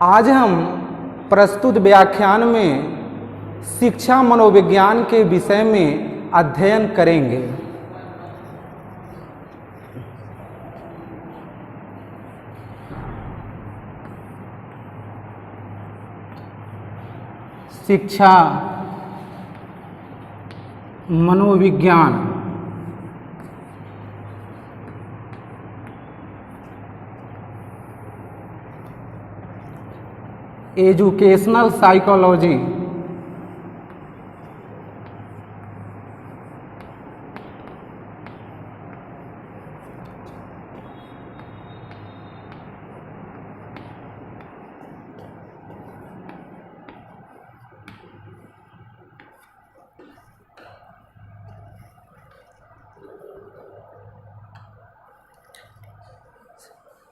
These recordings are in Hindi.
आज हम प्रस्तुत व्याख्यान में शिक्षा मनोविज्ञान के विषय में अध्ययन करेंगे। शिक्षा मनोविज्ञान एजुकेशनल साइकोलॉजी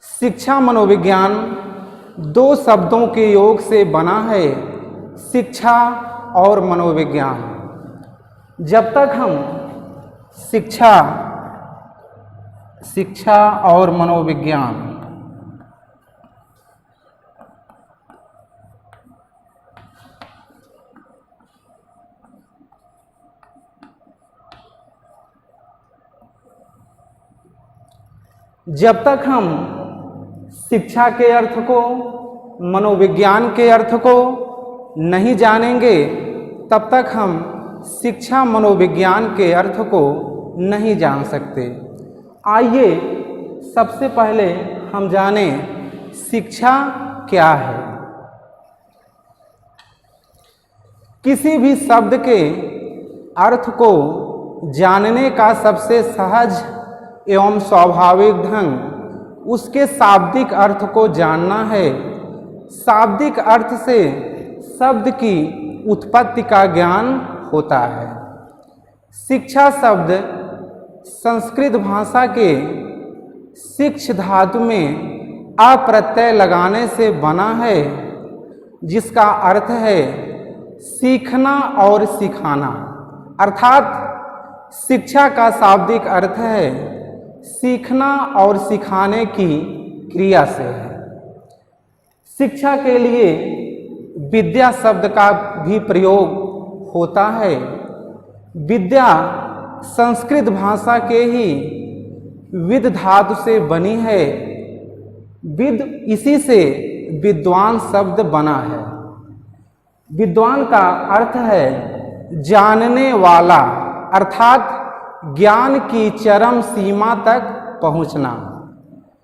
शिक्षा मनोविज्ञान दो शब्दों के योग से बना है, शिक्षा और मनोविज्ञान। जब तक हम शिक्षा और मनोविज्ञान जब तक हम शिक्षा के अर्थ को, मनोविज्ञान के अर्थ को नहीं जानेंगे, तब तक हम शिक्षा मनोविज्ञान के अर्थ को नहीं जान सकते। आइए सबसे पहले हम जानें शिक्षा क्या है। किसी भी शब्द के अर्थ को जानने का सबसे सहज एवं स्वाभाविक ढंग उसके शाब्दिक अर्थ को जानना है। शाब्दिक अर्थ से शब्द की उत्पत्ति का ज्ञान होता है। शिक्षा शब्द संस्कृत भाषा के शिक्ष धातु में अप्रत्यय लगाने से बना है, जिसका अर्थ है सीखना और सिखाना। अर्थात शिक्षा का शाब्दिक अर्थ है सीखना और सिखाने की क्रिया से है। शिक्षा के लिए विद्या शब्द का भी प्रयोग होता है। विद्या संस्कृत भाषा के ही विद धातु से बनी है। विद इसी से विद्वान शब्द बना है। विद्वान का अर्थ है जानने वाला, अर्थात ज्ञान की चरम सीमा तक पहुंचना।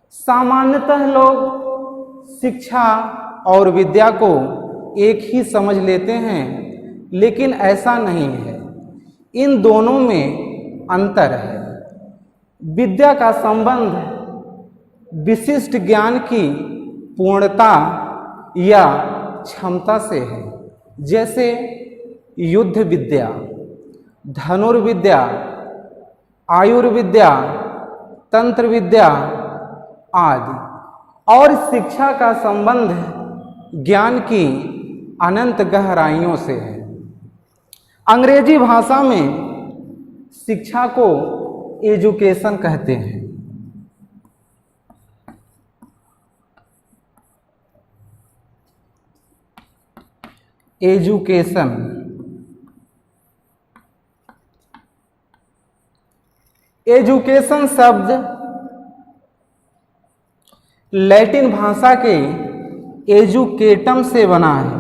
सामान्यतः लोग शिक्षा और विद्या को एक ही समझ लेते हैं, लेकिन ऐसा नहीं है। इन दोनों में अंतर है। विद्या का संबंध विशिष्ट ज्ञान की पूर्णता या क्षमता से है, जैसे युद्ध विद्या, धनुर्विद्या, आयुर्विद्या, तंत्र विद्या आदि। और शिक्षा का संबंध ज्ञान की अनंत गहराइयों से है। अंग्रेजी भाषा में शिक्षा को एजुकेशन कहते हैं। एजुकेशन एजुकेशन शब्द लैटिन भाषा के एजुकेटम से बना है,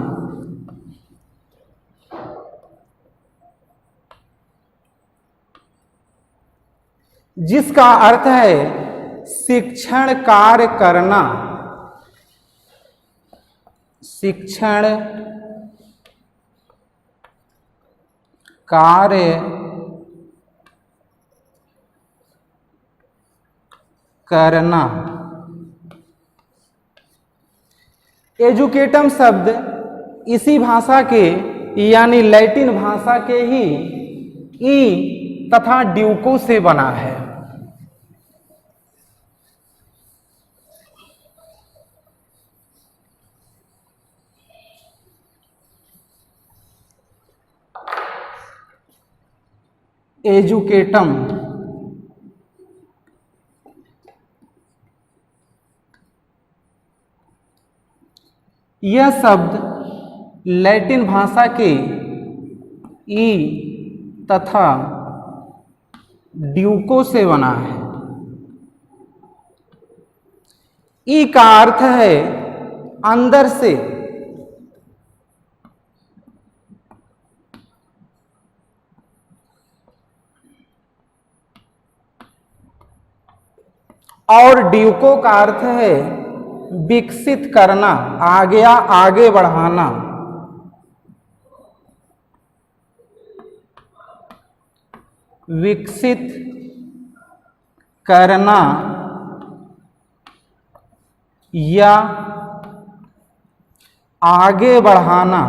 जिसका अर्थ है शिक्षण कार्य करना। शिक्षण कार्य करना। एजुकेटम शब्द इसी भाषा के यानी लैटिन भाषा के ही ई तथा ड्यूको से बना है। एजुकेटम यह शब्द लैटिन भाषा के ई तथा ड्यूको से बना है। ई का अर्थ है अंदर से, और ड्यूको का अर्थ है विकसित करना, आगे बढ़ाना। विकसित करना या आगे बढ़ाना।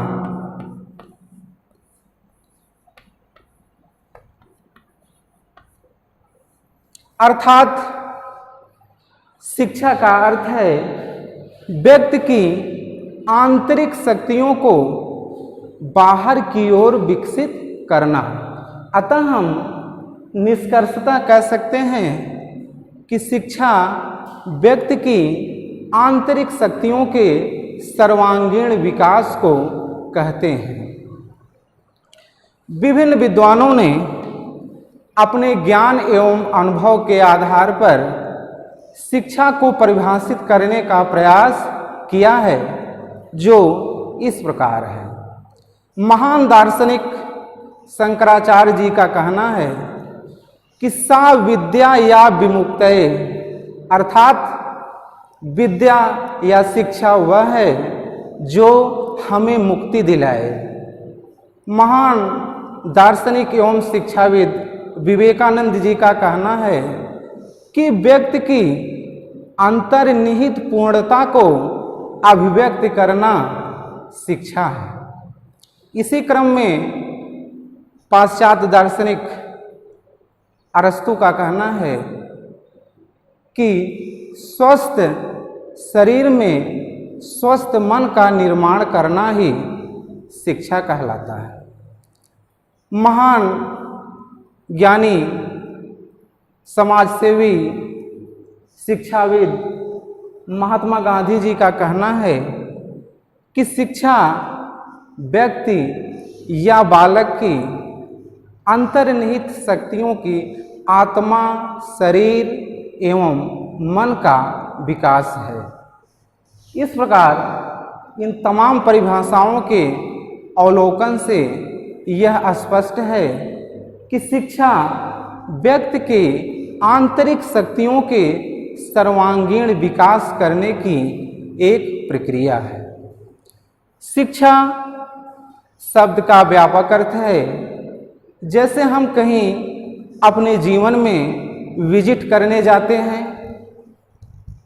अर्थात शिक्षा का अर्थ है व्यक्ति की आंतरिक शक्तियों को बाहर की ओर विकसित करना। अतः हम निष्कर्षतः कह सकते हैं कि शिक्षा व्यक्ति की आंतरिक शक्तियों के सर्वांगीण विकास को कहते हैं। विभिन्न विद्वानों ने अपने ज्ञान एवं अनुभव के आधार पर शिक्षा को परिभाषित करने का प्रयास किया है, जो इस प्रकार है। महान दार्शनिक शंकराचार्य जी का कहना है कि सा विद्या या विमुक्तये, अर्थात विद्या या शिक्षा वह है जो हमें मुक्ति दिलाए। महान दार्शनिक एवं शिक्षाविद विवेकानंद जी का कहना है कि व्यक्ति की अंतर्निहित पूर्णता को अभिव्यक्त करना शिक्षा है। इसी क्रम में पाश्चात्य दार्शनिक अरस्तु का कहना है कि स्वस्थ शरीर में स्वस्थ मन का निर्माण करना ही शिक्षा कहलाता है। महान ज्ञानी, समाजसेवी, शिक्षाविद महात्मा गांधी जी का कहना है कि शिक्षा व्यक्ति या बालक की अंतर्निहित शक्तियों की आत्मा, शरीर एवं मन का विकास है। इस प्रकार इन तमाम परिभाषाओं के अवलोकन से यह स्पष्ट है कि शिक्षा व्यक्ति के आंतरिक शक्तियों के सर्वांगीण विकास करने की एक प्रक्रिया है। शिक्षा शब्द का व्यापक अर्थ है, जैसे हम कहीं अपने जीवन में विजिट करने जाते हैं,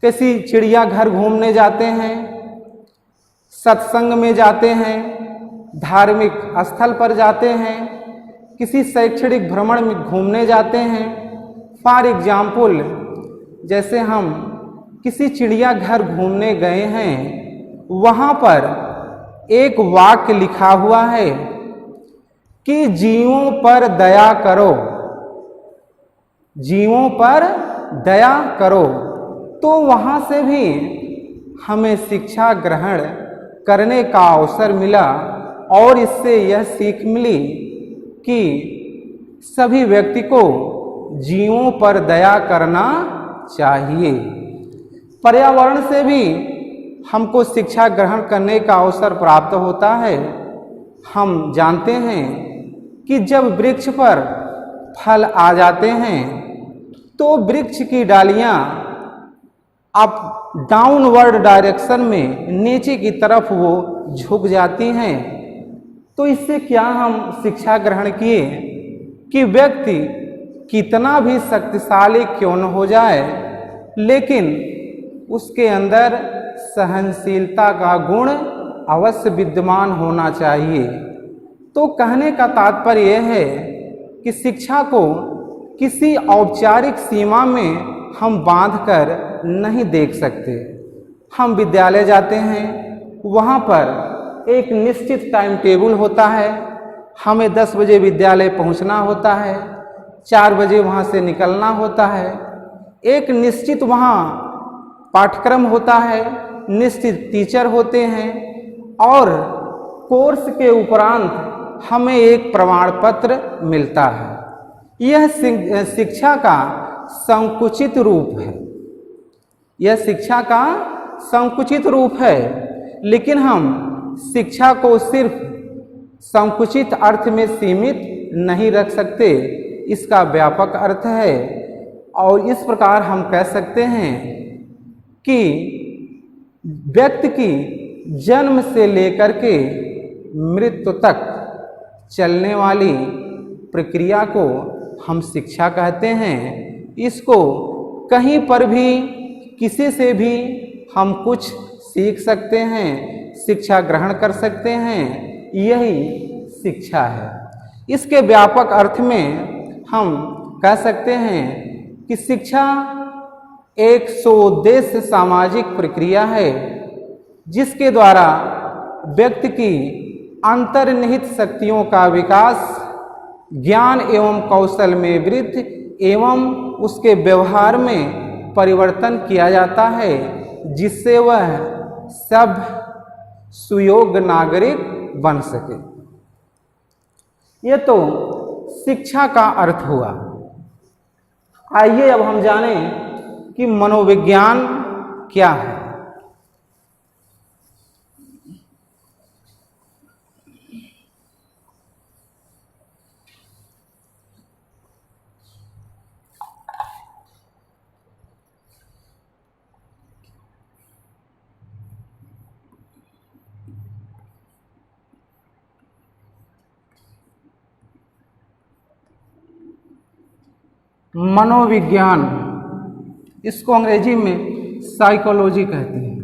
किसी चिड़ियाघर घूमने जाते हैं, सत्संग में जाते हैं, धार्मिक स्थल पर जाते हैं, किसी शैक्षणिक भ्रमण में घूमने जाते हैं। फॉर एग्जाम्पल, जैसे हम किसी चिड़ियाघर घूमने गए हैं, वहाँ पर एक वाक्य लिखा हुआ है कि जीवों पर दया करो, जीवों पर दया करो। तो वहाँ से भी हमें शिक्षा ग्रहण करने का अवसर मिला और इससे यह सीख मिली कि सभी व्यक्ति को जीवों पर दया करना चाहिए। पर्यावरण से भी हमको शिक्षा ग्रहण करने का अवसर प्राप्त होता है। हम जानते हैं कि जब वृक्ष पर फल आ जाते हैं तो वृक्ष की डालियां अप डाउनवर्ड डायरेक्शन में नीचे की तरफ वो झुक जाती हैं। तो इससे क्या हम शिक्षा ग्रहण किए कि व्यक्ति कितना भी शक्तिशाली क्यों न हो जाए, लेकिन उसके अंदर सहनशीलता का गुण अवश्य विद्यमान होना चाहिए। तो कहने का तात्पर्य यह है कि शिक्षा को किसी औपचारिक सीमा में हम बांधकर नहीं देख सकते। हम विद्यालय जाते हैं, वहाँ पर एक निश्चित टाइम टेबल होता है। हमें 10 बजे विद्यालय पहुँचना होता है, 4 बजे वहाँ से निकलना होता है। एक निश्चित वहाँ पाठ्यक्रम होता है, निश्चित टीचर होते हैं, और कोर्स के उपरांत हमें एक प्रमाण पत्र मिलता है। यह शिक्षा का संकुचित रूप है। यह शिक्षा का संकुचित रूप है, लेकिन हम शिक्षा को सिर्फ संकुचित अर्थ में सीमित नहीं रख सकते, इसका व्यापक अर्थ है। और इस प्रकार हम कह सकते हैं कि व्यक्ति की जन्म से लेकर के मृत्यु तक चलने वाली प्रक्रिया को हम शिक्षा कहते हैं। इसको कहीं पर भी किसी से भी हम कुछ सीख सकते हैं, शिक्षा ग्रहण कर सकते हैं, यही शिक्षा है। इसके व्यापक अर्थ में हम कह सकते हैं कि शिक्षा एक सोउद्देश्य सामाजिक प्रक्रिया है, जिसके द्वारा व्यक्ति की अंतर्निहित शक्तियों का विकास, ज्ञान एवं कौशल में वृद्धि एवं उसके व्यवहार में परिवर्तन किया जाता है, जिससे वह सब सुयोग्य नागरिक बन सके। ये तो शिक्षा का अर्थ हुआ। आइए अब हम जानें कि मनोविज्ञान क्या है। मनोविज्ञान, इसको अंग्रेजी में साइकोलॉजी कहते हैं।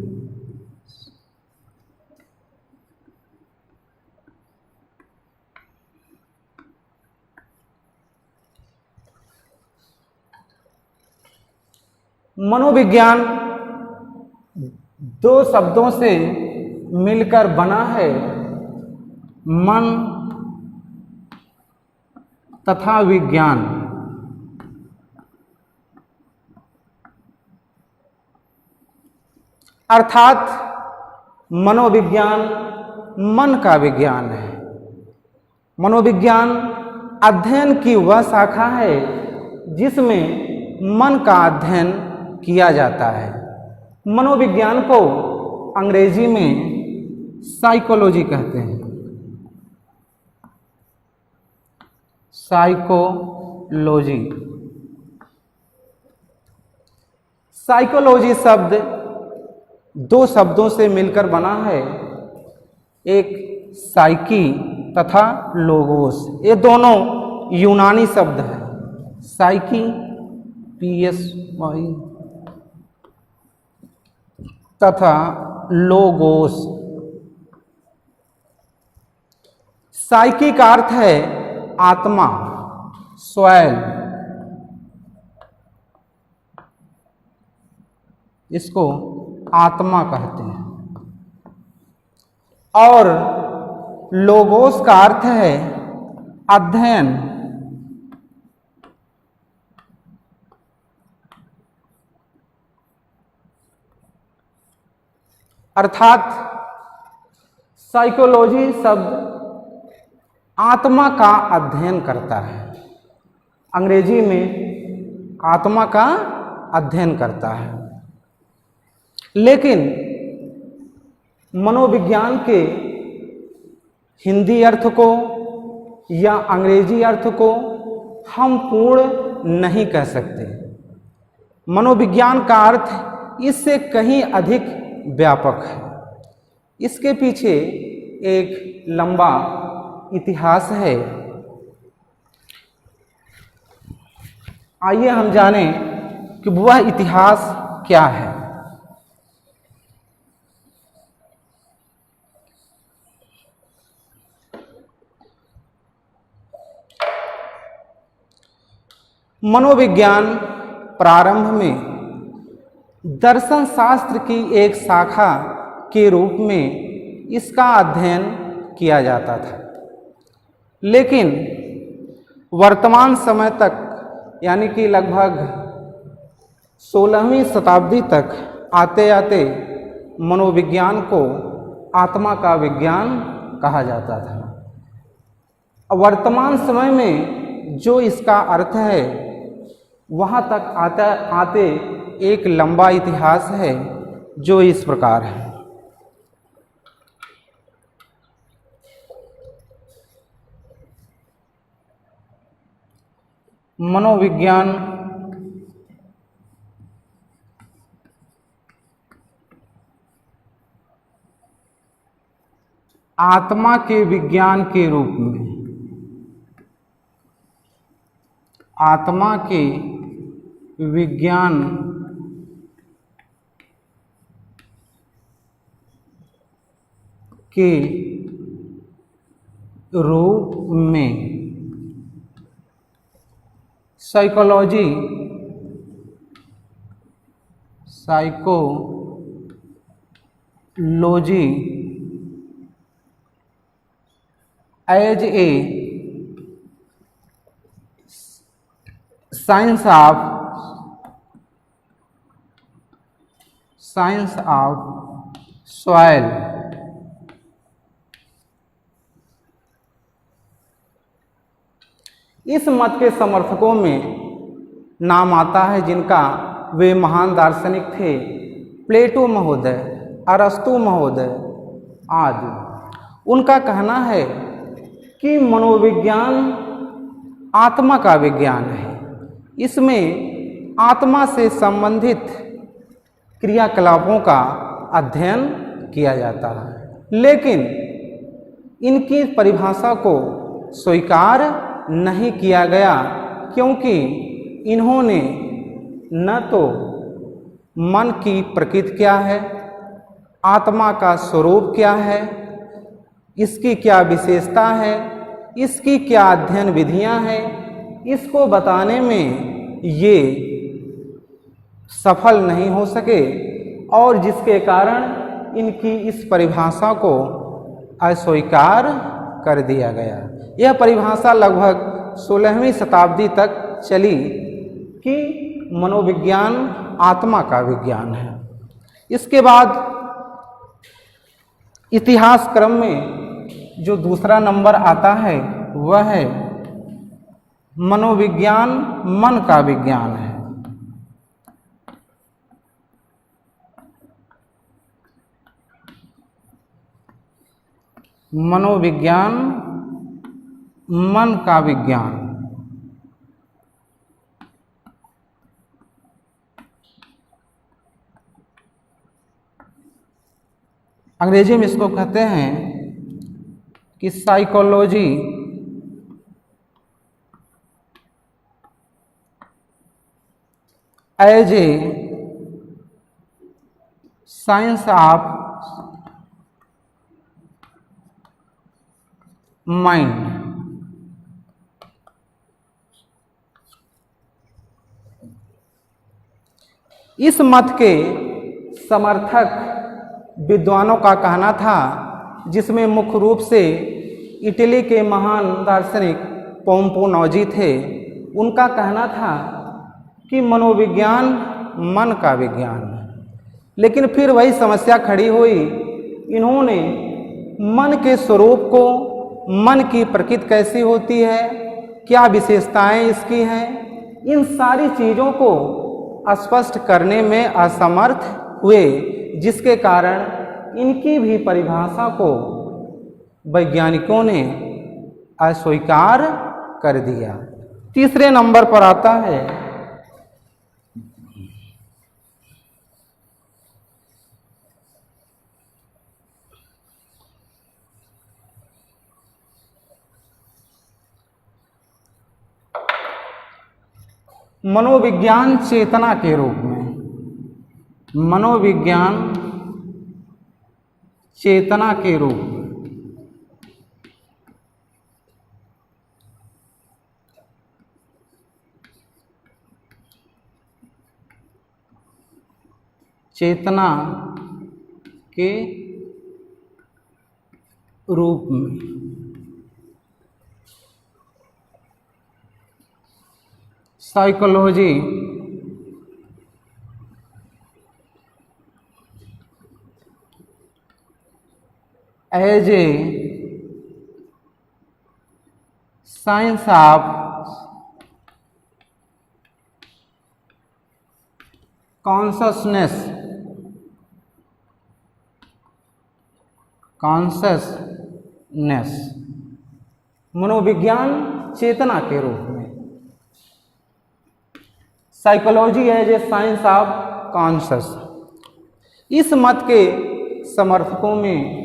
मनोविज्ञान दो शब्दों से मिलकर बना है, मन तथा विज्ञान। अर्थात मनोविज्ञान मन का विज्ञान है। मनोविज्ञान अध्ययन की वह शाखा है जिसमें मन का अध्ययन किया जाता है। मनोविज्ञान को अंग्रेजी में साइकोलॉजी कहते हैं। साइकोलॉजी, साइकोलॉजी शब्द दो शब्दों से मिलकर बना है, एक साइकी तथा लोगोस। ये दोनों यूनानी शब्द हैं। साइकी PSY तथा लोगोस। साइकी का अर्थ है आत्मा, स्वयं। इसको आत्मा कहते हैं। और लोगोस का अर्थ है अध्ययन। अर्थात साइकोलॉजी शब्द आत्मा का अध्ययन करता है। अंग्रेजी में आत्मा का अध्ययन करता है। लेकिन मनोविज्ञान के हिंदी अर्थ को या अंग्रेजी अर्थ को हम पूर्ण नहीं कह सकते। मनोविज्ञान का अर्थ इससे कहीं अधिक व्यापक है। इसके पीछे एक लंबा इतिहास है। आइए हम जानें कि वह इतिहास क्या है। मनोविज्ञान प्रारंभ में दर्शन शास्त्र की एक शाखा के रूप में इसका अध्ययन किया जाता था, लेकिन वर्तमान समय तक यानी कि लगभग 16वीं शताब्दी तक आते आते मनोविज्ञान को आत्मा का विज्ञान कहा जाता था। वर्तमान समय में जो इसका अर्थ है वहाँ तक आते एक लंबा इतिहास है जो इस प्रकार है। मनोविज्ञान आत्मा के विज्ञान के रूप में, आत्मा के विज्ञान के रूप में psychology, psychology as a science of soul इस मत के समर्थकों में नाम आता है जिनका वे महान दार्शनिक थे, प्लेटो महोदय, अरस्तु महोदय आदि। उनका कहना है कि मनोविज्ञान आत्मा का विज्ञान है। इसमें आत्मा से संबंधित क्रियाकलापों का अध्ययन किया जाता है, लेकिन इनकी परिभाषा को स्वीकार नहीं किया गया, क्योंकि इन्होंने न तो मन की प्रकृति क्या है, आत्मा का स्वरूप क्या है, इसकी क्या विशेषता है, इसकी क्या अध्ययन विधियां हैं, इसको बताने में ये सफल नहीं हो सके, और जिसके कारण इनकी इस परिभाषा को अस्वीकार कर दिया गया। यह परिभाषा लगभग 16वीं शताब्दी तक चली कि मनोविज्ञान आत्मा का विज्ञान है। इसके बाद इतिहास क्रम में जो दूसरा नंबर आता है वह है मनोविज्ञान मन का विज्ञान है। मनोविज्ञान मन का विज्ञान। अंग्रेजी में इसको कहते हैं कि psychology as a science of mind. इस मत के समर्थक विद्वानों का कहना था, जिसमें मुख्य रूप से इटली के महान दार्शनिक पोम्पोनोजी थे। उनका कहना था कि मनोविज्ञान मन का विज्ञान है। लेकिन फिर वही समस्या खड़ी हुई, इन्होंने मन के स्वरूप को, मन की प्रकृति कैसी होती है, क्या विशेषताएं इसकी हैं, इन सारी चीज़ों को स्पष्ट करने में असमर्थ हुए, जिसके कारण इनकी भी परिभाषा को वैज्ञानिकों ने अस्वीकार कर दिया। तीसरे नंबर पर आता है मनोविज्ञान चेतना के रूप में। मनोविज्ञान चेतना के रूप में। चेतना के रूप में psychology as a science of consciousness मनोविज्ञान चेतना के रूप में। Psychology as a science of conscious. इस मत के समर्थकों में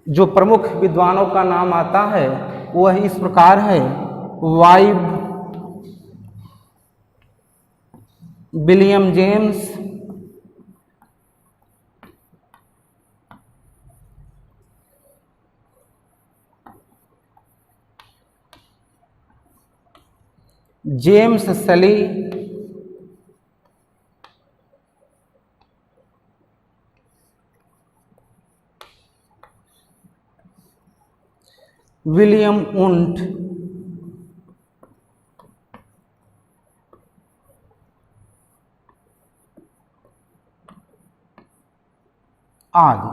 जो प्रमुख विद्वानों का नाम आता है वह इस प्रकार है: वाइब, विलियम जेम्स, जेम्स सली, विलियम वुंट आदि।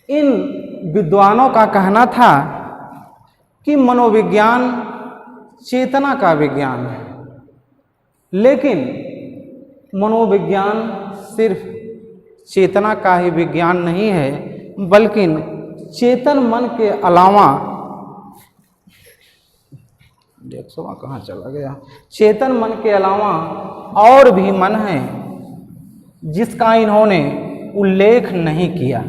इन विद्वानों का कहना था कि मनोविज्ञान चेतना का विज्ञान है, लेकिन मनोविज्ञान सिर्फ चेतना का ही विज्ञान नहीं है, बल्कि चेतन मन के अलावा कहाँ चला गया चेतन मन के अलावा और भी मन है जिसका इन्होंने उल्लेख नहीं किया।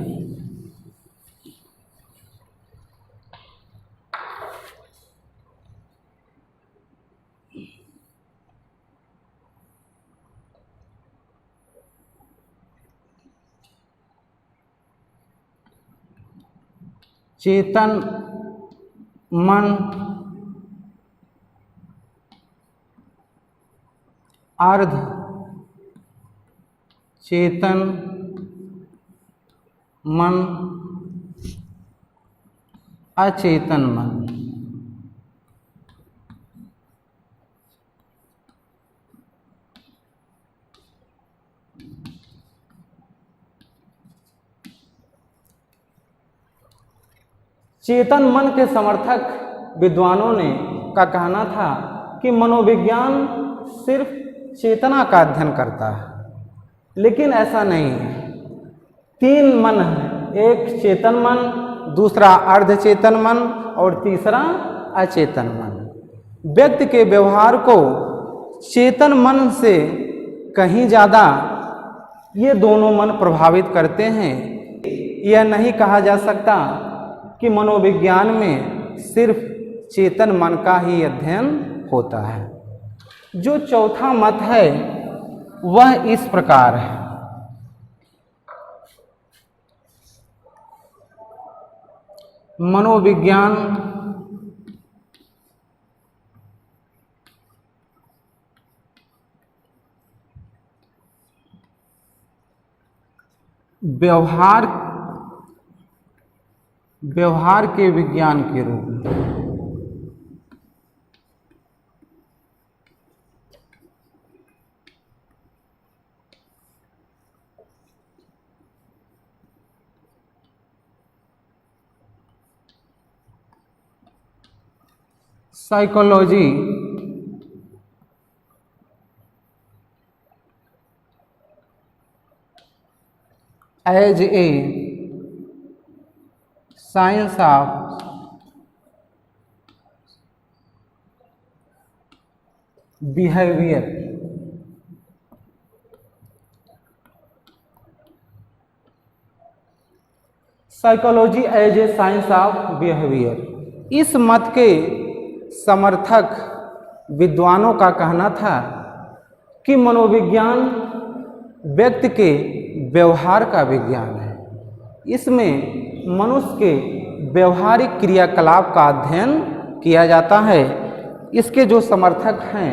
चेतन मन, अर्ध चेतन मन, अचेतन मन। चेतन मन के समर्थक विद्वानों ने का कहना था कि मनोविज्ञान सिर्फ चेतना का अध्ययन करता है, लेकिन ऐसा नहीं है। तीन मन है, एक चेतन मन, दूसरा अर्धचेतन मन और तीसरा अचेतन मन। व्यक्ति के व्यवहार को चेतन मन से कहीं ज़्यादा ये दोनों मन प्रभावित करते हैं। यह नहीं कहा जा सकता कि मनोविज्ञान में सिर्फ चेतन मन का ही अध्ययन होता है। जो चौथा मत है वह इस प्रकार है: मनोविज्ञान व्यवहार के विज्ञान के रूप में। Psychology as a science of behaviour. Psychology as a science of behaviour. इस मत के समर्थक विद्वानों का कहना था कि मनोविज्ञान व्यक्ति के व्यवहार का विज्ञान है। इसमें मनुष्य के व्यवहारिक क्रियाकलाप का अध्ययन किया जाता है। इसके जो समर्थक हैं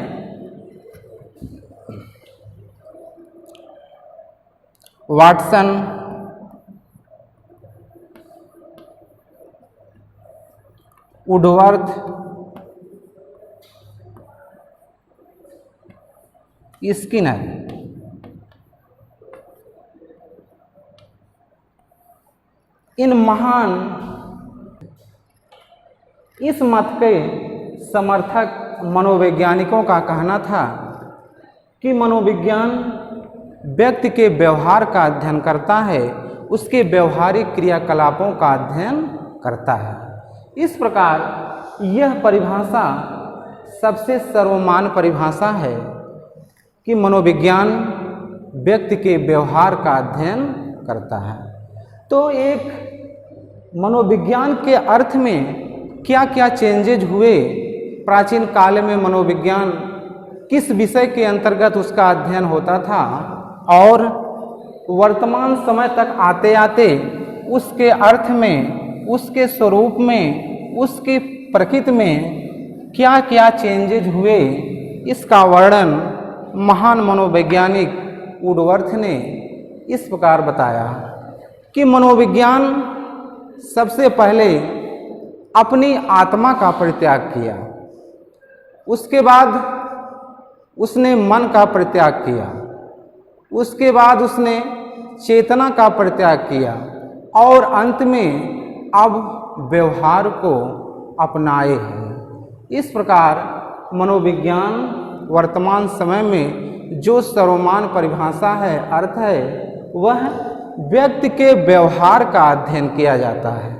वाटसन, वुडवर्थ, स्किनर, इन महान इस मत के समर्थक मनोवैज्ञानिकों का कहना था कि मनोविज्ञान व्यक्ति के व्यवहार का अध्ययन करता है, उसके व्यवहारिक क्रियाकलापों का अध्ययन करता है। इस प्रकार यह परिभाषा सबसे सर्वमान्य परिभाषा है कि मनोविज्ञान व्यक्ति के व्यवहार का अध्ययन करता है। तो एक मनोविज्ञान के अर्थ में क्या क्या चेंजेज हुए, प्राचीन काल में मनोविज्ञान किस विषय के अंतर्गत उसका अध्ययन होता था और वर्तमान समय तक आते आते उसके अर्थ में, उसके स्वरूप में, उसकी प्रकृति में क्या क्या चेंजेज हुए, इसका वर्णन महान मनोवैज्ञानिक वुडवर्थ ने इस प्रकार बताया कि मनोविज्ञान सबसे पहले अपनी आत्मा का परित्याग किया, उसके बाद उसने मन का परित्याग किया, उसके बाद उसने चेतना का परित्याग किया और अंत में अब व्यवहार को अपनाए हैं। इस प्रकार मनोविज्ञान वर्तमान समय में जो सर्वमान्य परिभाषा है, अर्थ है, वह व्यक्ति के व्यवहार का अध्ययन किया जाता है।